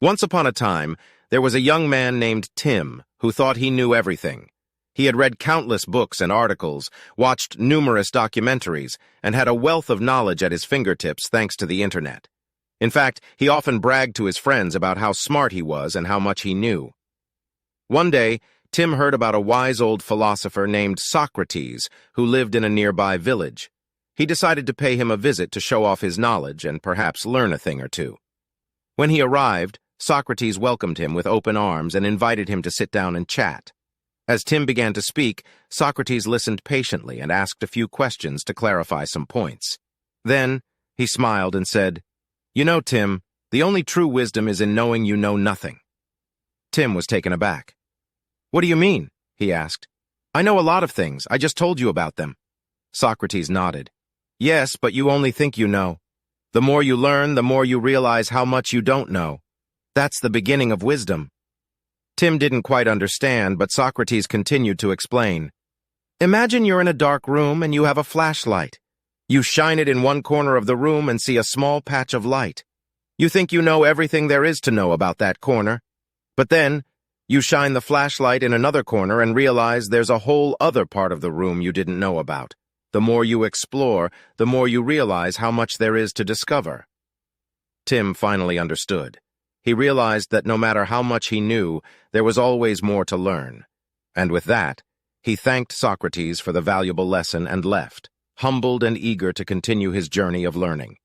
Once upon a time, there was a young man named Tim who thought he knew everything. He had read countless books and articles, watched numerous documentaries, and had a wealth of knowledge at his fingertips thanks to the internet. In fact, he often bragged to his friends about how smart he was and how much he knew. One day, Tim heard about a wise old philosopher named Socrates who lived in a nearby village. He decided to pay him a visit to show off his knowledge and perhaps learn a thing or two. When he arrived, Socrates welcomed him with open arms and invited him to sit down and chat. As Tim began to speak, Socrates listened patiently and asked a few questions to clarify some points. Then, he smiled and said, "You know, Tim, the only true wisdom is in knowing you know nothing." Tim was taken aback. "What do you mean?" he asked. "I know a lot of things. I just told you about them." Socrates nodded. "Yes, but you only think you know. The more you learn, the more you realize how much you don't know. That's the beginning of wisdom." Tim didn't quite understand, but Socrates continued to explain. "Imagine you're in a dark room and you have a flashlight. You shine it in one corner of the room and see a small patch of light. You think you know everything there is to know about that corner. But then, you shine the flashlight in another corner and realize there's a whole other part of the room you didn't know about. The more you explore, the more you realize how much there is to discover." Tim finally understood. He realized that no matter how much he knew, there was always more to learn. And with that, he thanked Socrates for the valuable lesson and left, humbled and eager to continue his journey of learning.